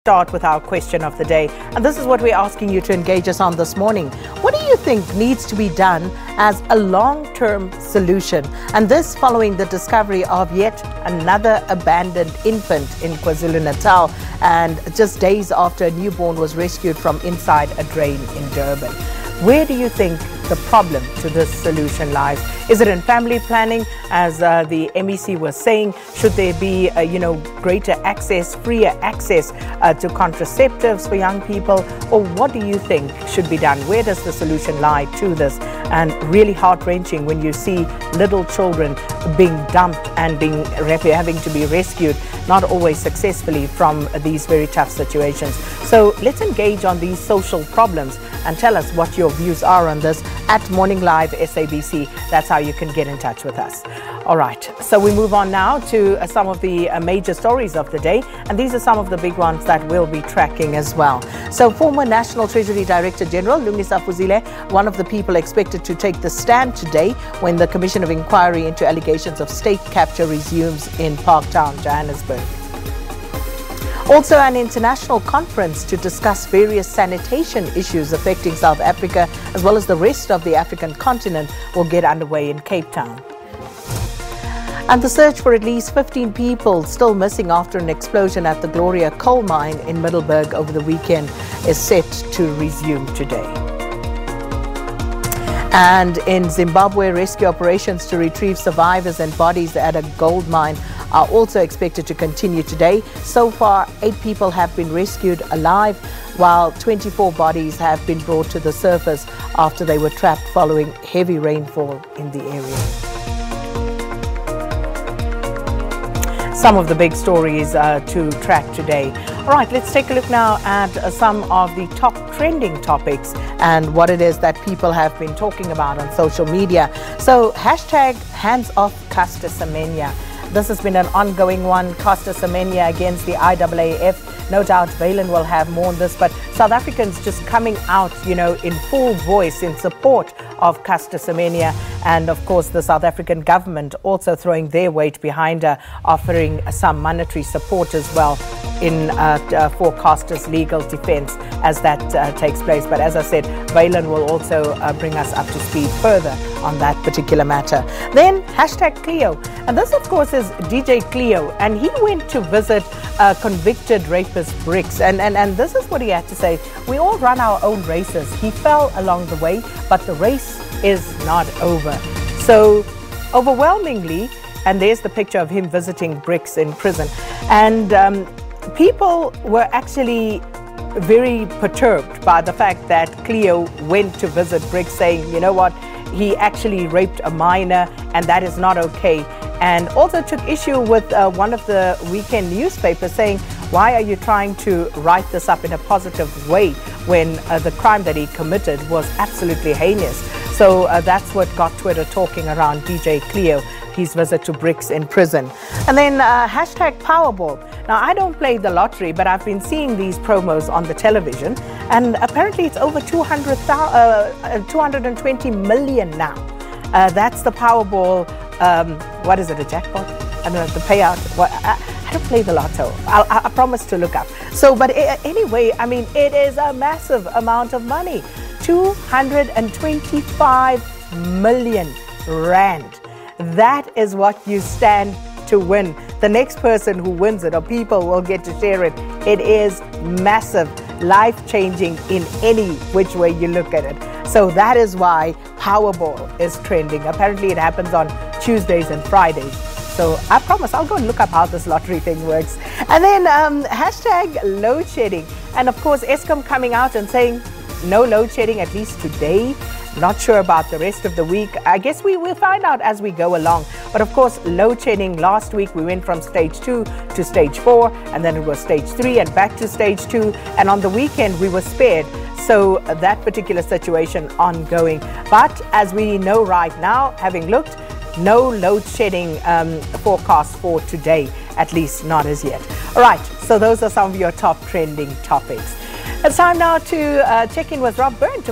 Start with our question of the day, and this is what we're asking you to engage us on this morning. What do you think needs to be done as a long-term solution? And this following the discovery of yet another abandoned infant in KwaZulu-Natal, and just days after a newborn was rescued from inside a drain in Durban. Where do you think the problem to this solution lies? Is it in family planning, as the MEC was saying? Should there be, greater access, freer access to contraceptives for young people? Or what do you think should be done? Where does the solution lie to this? And really heart-wrenching when you see little children being dumped and having to be rescued, not always successfully, from these very tough situations. So let's engage on these social problems and tell us what your views are on this at Morning Live SABC. That's how you can get in touch with us. All right, so we move on now to some of the major stories of the day, and these are some of the big ones that we'll be tracking as well. So former National Treasury Director General Lungisa Fuzile, one of the people expected to take the stand today when the Commission of Inquiry into allegations of state capture resumes in Parktown, Johannesburg. Also, an international conference to discuss various sanitation issues affecting South Africa as well as the rest of the African continent will get underway in Cape Town. And the search for at least 15 people still missing after an explosion at the Gloria coal mine in Middelburg over the weekend is set to resume today. And in Zimbabwe, rescue operations to retrieve survivors and bodies at a gold mine are also expected to continue today. So far, 8 people have been rescued alive, while 24 bodies have been brought to the surface after they were trapped following heavy rainfall in the area. Some of the big stories to track today. All right, let's take a look now at some of the top trending topics and what it is that people have been talking about on social media. So, hashtag hands off Caster Semenya. This has been an ongoing one. Caster Semenya against the IAAF. No doubt Valen will have more on this, but South Africans just coming out, in full voice in support of Caster Semenya, and of course the South African government also throwing their weight behind her, offering some monetary support as well for Caster's legal defense as that takes place. But as I said, Valen will also bring us up to speed further on that particular matter. Then hashtag Cleo, and this of course is DJ Cleo, and he went to visit convicted rapist Bricks, and this is what he had to say. We all run our own races. He fell along the way, but the race is not over. So overwhelmingly, and there's the picture of him visiting Bricks in prison, and people were actually very perturbed by the fact that Cleo went to visit Bricks, saying, you know what, he actually raped a minor and that is not okay. And also took issue with one of the weekend newspapers, saying, why are you trying to write this up in a positive way when the crime that he committed was absolutely heinous? So that's what got Twitter talking around DJ Cleo, his visit to Bricks in prison. And then hashtag Powerball. Now, I don't play the lottery, but I've been seeing these promos on the television, and apparently it's over 220 million now. That's the Powerball, what is it, a jackpot? I don't know, the payout. I don't play the lotto. I promise to look up. So, but anyway, I mean, it is a massive amount of money. 225 million rand. That is what you stand to win. The next person who wins it, or people will get to share it. It is massive, life-changing in any which way you look at it. So that is why Powerball is trending. Apparently it happens on Tuesdays and Fridays. So I promise I'll go and look up how this lottery thing works. And then hashtag load shedding. And of course, Eskom coming out and saying no load shedding, at least today. Not sure about the rest of the week. I guess we will find out as we go along. But of course, load shedding, last week we went from stage 2 to stage 4, and then it was stage 3 and back to stage 2. And on the weekend we were spared. So that particular situation ongoing. But as we know right now, having looked, no load shedding forecast for today, at least not as yet. All right, so those are some of your top trending topics. It's time now to check in with Rob Byrne.